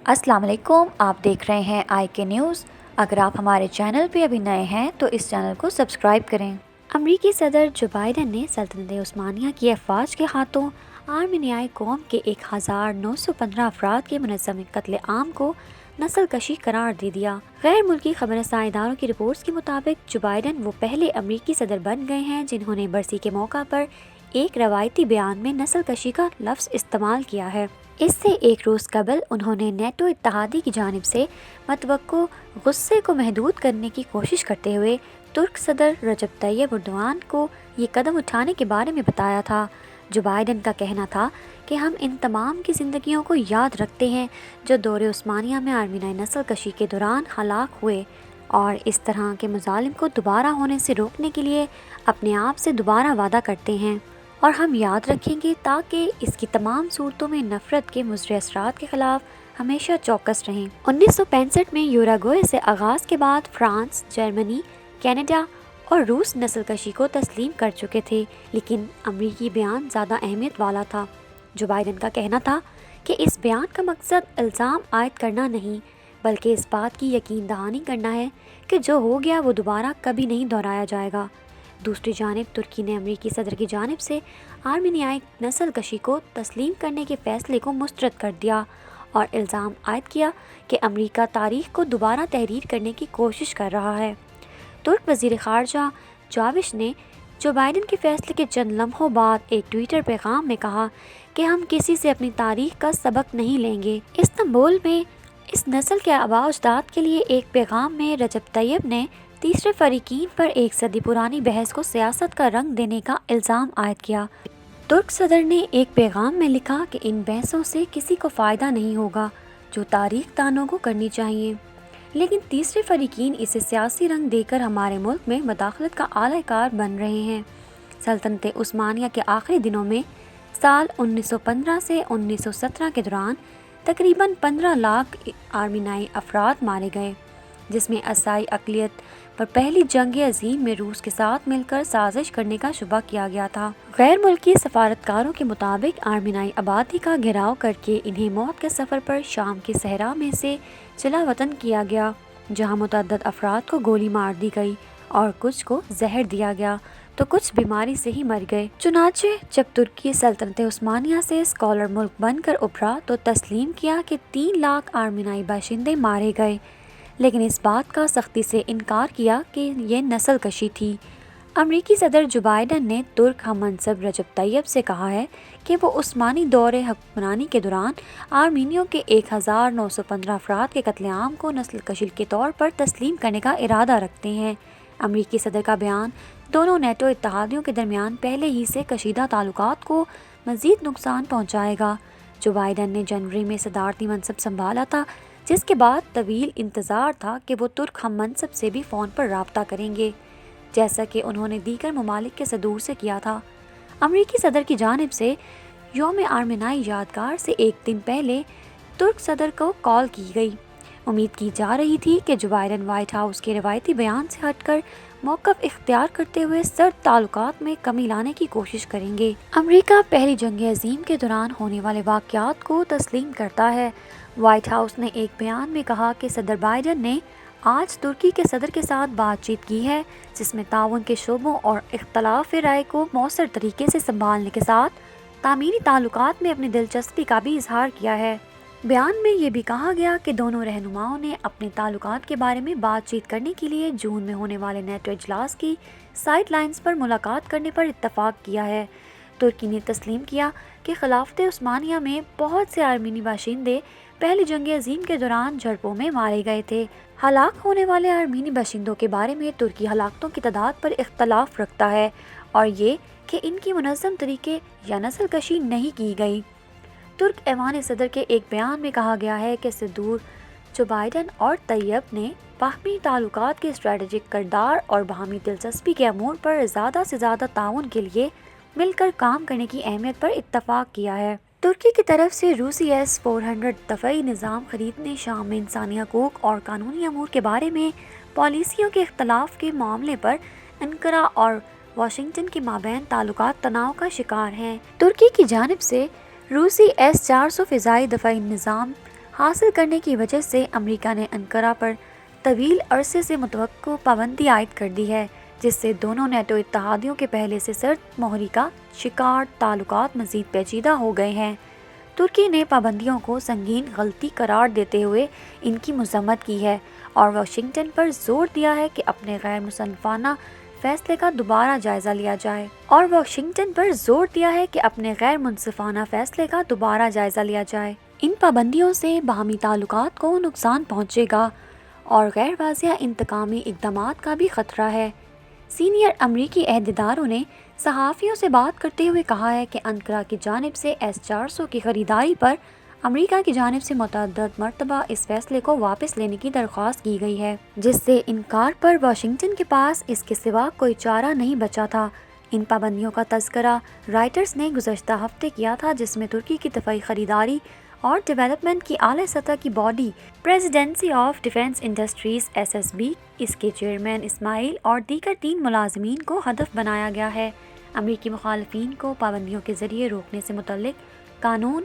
अस्सलाम वालेकुम, आप देख रहे हैं IK न्यूज़। अगर आप हमारे चैनल पे अभी नए हैं तो इस चैनल को सब्सक्राइब करें। अमरीकी सदर जो बाइडन ने सल्तनत उस्मानिया की अफवाज के हाथों आर्मीनियाई कौम के 1915 अफराद के मुनज़्ज़म कत्ल आम को नस्ल कशी करार दे दिया। गैर मुल्की खबरसां इदारों की रिपोर्ट्स के मुताबिक जो बाइडन वो पहले अमरीकी सदर बन गए हैं जिन्होंने बरसी के मौका पर एक रवायती बयान में नस्ल कशी का लफ्ज़ इस्तेमाल किया है। इससे एक रोज़ कबल उन्होंने नेटो इत्तेहादी की जानिब से मतवक्को गुस्से को महदूद करने की कोशिश करते हुए तुर्क सदर रजब तैयब एर्दोगान को ये कदम उठाने के बारे में बताया था। जो बाइडन का कहना था कि हम इन तमाम की ज़िंदगियों को याद रखते हैं जो दौरे उस्मानिया में आर्मीनाई नस्ल कशी के दौरान हलाक हुए, और इस तरह के मज़ालिम को दोबारा होने से रोकने के लिए अपने आप से दोबारा वादा करते हैं और हम याद रखेंगे ताकि इसकी तमाम सूरतों में नफ़रत के मुज़र असरात के ख़िलाफ़ हमेशा चौकस रहें। 1965 में यूरागोए से आगाज़ के बाद फ्रांस, जर्मनी, कनाडा और रूस नस्ल कशी को तस्लीम कर चुके थे, लेकिन अमरीकी बयान ज़्यादा अहमियत वाला था। जो बाइडन का कहना था कि इस बयान का मकसद इल्ज़ाम आयद करना नहीं बल्कि इस बात की यकीन दहानी करना है कि जो हो गया वो दोबारा कभी नहीं दोहराया जाएगा। दूसरी जानिब तुर्की ने अमरीकी सदर की जानिब से आर्मीनियाई नस्ल कशी को तस्लीम करने के फ़ैसले को मुस्तरद कर दिया और इल्ज़ाम आयद किया कि अमरीका तारीख़ को दोबारा तहरीर करने की कोशिश कर रहा है। तुर्क वज़ीर ख़ारजा जाविश ने जो बाइडन के फ़ैसले के चंद लम्हों बाद एक ट्विटर पैगाम में कहा कि हम किसी से अपनी तारीख़ का सबक नहीं लेंगे। इस्तांबुल में इस नस्ल के आबा अजदाद के लिए एक पैगाम में रजब तैयब ने तीसरे फरीकीन पर एक सदी पुरानी बहस को सियासत का रंग देने का इल्ज़ाम आयद किया। तुर्क सदर ने एक पैगाम में लिखा कि इन बहसों से किसी को फ़ायदा नहीं होगा जो तारीख़ दानों को करनी चाहिए, लेकिन तीसरे फरीकीन इसे सियासी रंग देकर हमारे मुल्क में मदाखलत का आलाकार बन रहे हैं। सल्तनत उस्मानिया के आखिरी दिनों में साल 1915 से 1917 के दौरान तकरीबन 15 लाख आर्मीनाई अफराद मारे गए, जिसमें असाई अक़लियत पर पहली जंग अज़ीम में रूस के साथ मिलकर साजिश करने का शुबा किया गया था। गैर मुल्की सफारतकारों के मुताबिक आर्मीनाई आबादी का घेराव करके इन्हें मौत के सफ़र पर शाम के सहरा में से चला वतन किया गया, जहां मुतअद्दिद अफराद को गोली मार दी गई और कुछ को जहर दिया गया तो कुछ बीमारी से ही मर गए। चुनाचे जब तुर्की सल्तनत उस्मानिया से स्कॉलर मुल्क बनकर उभरा तो तस्लीम किया कि 3 लाख आर्मीनाई बाशिंदे मारे गए, लेकिन इस बात का सख्ती से इनकार किया कि ये नस्ल कशी थी। अमरीकी सदर जो बाइडन ने तुर्क हम मनसब रजब तैयब से कहा है कि वो उस्मानी दौरे हुक्मरानी के दौरान आर्मीनियों के 1915 अफराद के कत्लेआम को नस्ल कशी के तौर पर तस्लीम करने का इरादा रखते हैं। अमरीकी सदर का बयान दोनों नेटो इत्तेहादियों के दरमियान पहले ही से कशीदा ताल्लुकात को मज़ीद नुकसान पहुँचाएगा। जो बाइडन ने जनवरी में सदारती मनसब संभाला था, जिसके बाद तवील इंतज़ार था कि वो तुर्क हम मनसब से भी फ़ोन पर राब्ता करेंगे, जैसा कि उन्होंने दीगर ममालिक के सदूर से किया था। अमरीकी सदर की जानिब से यौम आर्मीनाई यादगार से एक दिन पहले तुर्क सदर को कॉल की गई। उम्मीद की जा रही थी कि जो बाइडन वाइट हाउस के रवायती बयान से हटकर मौक़िफ़ इख्तियार करते हुए सर्द ताल्लुकात में कमी लाने की कोशिश करेंगे। अमरीका पहली जंग अज़ीम के दौरान होने वाले वाक़यात को तस्लीम करता है। वाइट हाउस ने एक बयान में कहा कि सदर बाइडन ने आज तुर्की के सदर के साथ बातचीत की है, जिसमें ताउन के शोबों और इख्तलाफ राय को मौसर तरीके से संभालने के साथ तामीरी ताल्लुकात में अपनी दिलचस्पी का भी इजहार किया है। बयान में ये भी कहा गया कि दोनों रहनुमाओं ने अपने ताल्लुकात के बारे में बातचीत करने के लिए जून में होने वाले नेटो इजलास की साइड लाइन्स पर मुलाकात करने पर इत्तफाक किया है। तुर्की ने तस्लीम किया कि खिलाफत उस्मानिया में बहुत से आर्मीनी बाशिंदे पहली जंग अज़ीम के दौरान झड़पों में मारे गए थे। हलाक होने वाले आर्मीनी बाशिंदों के बारे में तुर्की हलाकतों की तादाद पर इख्तलाफ रखता है और ये कि इनकी मुनज़्ज़म तरीके या नस्ल कशी नहीं की गई। तुर्क ऐवान सदर के एक बयान में कहा गया है कि सदूर जो बाइडन और तैयब ने बाहमी ताल्लुकात के स्ट्रेटजिक किरदार और बाहमी दिलचस्पी के अमूर पर ज़्यादा से ज़्यादा ताउन के लिए मिलकर काम करने की अहमियत पर इत्तफाक किया है। ترکی کی طرف سے روسی S-400 دفاعی نظام خریدنے، شام میں انسانی حقوق اور قانونی امور کے بارے میں پالیسیوں کے اختلاف کے معاملے پر انقرہ اور واشنگٹن کے مابین تعلقات تناؤ کا شکار ہیں۔ ترکی کی جانب سے روسی S-400 فضائی دفاعی نظام حاصل کرنے کی وجہ سے امریکہ نے انقرہ پر طویل عرصے سے متوقع پابندی عائد کر دی ہے، جس سے دونوں نیٹو اتحادیوں کے پہلے سے سرد مہری کا شکار تعلقات مزید پیچیدہ ہو گئے ہیں۔ ترکی نے پابندیوں کو سنگین غلطی قرار دیتے ہوئے ان کی مذمت کی ہے اور واشنگٹن پر زور دیا ہے کہ اپنے غیر منصفانہ فیصلے کا دوبارہ جائزہ لیا جائے۔ ان پابندیوں سے باہمی تعلقات کو نقصان پہنچے گا اور غیر واضح انتقامی اقدامات کا بھی خطرہ ہے۔ سینئر امریکی عہدیداروں نے صحافیوں سے بات کرتے ہوئے کہا ہے کہ انقرہ کی جانب سے S-400 کی خریداری پر امریکہ کی جانب سے متعدد مرتبہ اس فیصلے کو واپس لینے کی درخواست کی گئی ہے، جس سے انکار پر واشنگٹن کے پاس اس کے سوا کوئی چارہ نہیں بچا تھا۔ ان پابندیوں کا تذکرہ رائٹرز نے گزشتہ ہفتے کیا تھا، جس میں ترکی کی دفاعی خریداری اور ڈیولپمنٹ کی اعلیٰ سطح کی body presidency of defence industries (SSB), اس کے چیئرمین اسماعیل اور دیگر 3 ملازمین کو ہدف بنایا گیا ہے۔ امریکی مخالفین کو پابندیوں کے ذریعے روکنے سے متعلق قانون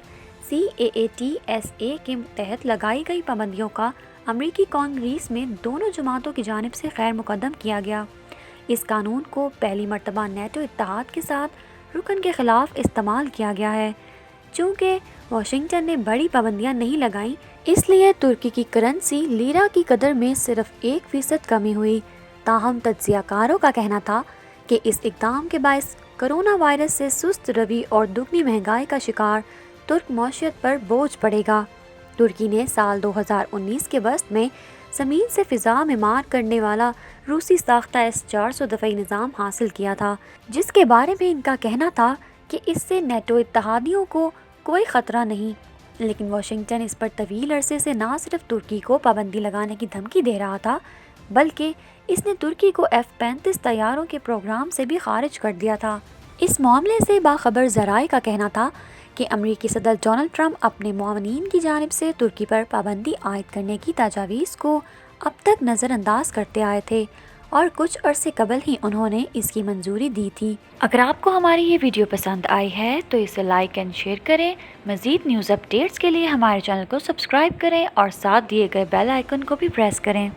CAATSA کے تحت لگائی گئی پابندیوں کا امریکی کانگریس میں دونوں جماعتوں کی جانب سے خیر مقدم کیا گیا۔ اس قانون کو پہلی مرتبہ نیٹو اتحاد کے ساتھ رکن کے خلاف استعمال کیا گیا ہے۔ چونکہ واشنگٹن نے بڑی پابندیاں نہیں لگائیں، اس لیے ترکی کی کرنسی لیرا کی قدر میں صرف 1% کمی ہوئی۔ تاہم تجزیہ کاروں کا کہنا تھا کہ اس اقدام کے باعث کرونا وائرس سے سست روی اور دگنی مہنگائی کا شکار ترک معیشت پر بوجھ پڑے گا۔ ترکی نے سال 2019 کے وسط میں زمین سے فضا میں مار کرنے والا روسی ساختہ S-400 دفاعی نظام حاصل کیا تھا، جس کے بارے میں ان کا کہنا تھا کہ اس سے نیٹو اتحادیوں کو کوئی خطرہ نہیں، لیکن واشنگٹن اس پر طویل عرصے سے نہ صرف ترکی کو پابندی لگانے کی دھمکی دے رہا تھا، بلکہ اس نے ترکی کو F-35 طیاروں کے پروگرام سے بھی خارج کر دیا تھا۔ اس معاملے سے باخبر ذرائع کا کہنا تھا کہ امریکی صدر ڈونلڈ ٹرمپ اپنے معاونین کی جانب سے ترکی پر پابندی عائد کرنے کی تجاویز کو اب تک نظر انداز کرتے آئے تھے اور کچھ عرصے قبل ہی انہوں نے اس کی منظوری دی تھی۔ اگر آپ کو ہماری یہ ویڈیو پسند آئی ہے تو اسے لائک اینڈ شیئر کریں۔ مزید نیوز اپڈیٹس کے لیے ہمارے چینل کو سبسکرائب کریں اور ساتھ دیے گئے بیل آئیکن کو بھی پریس کریں۔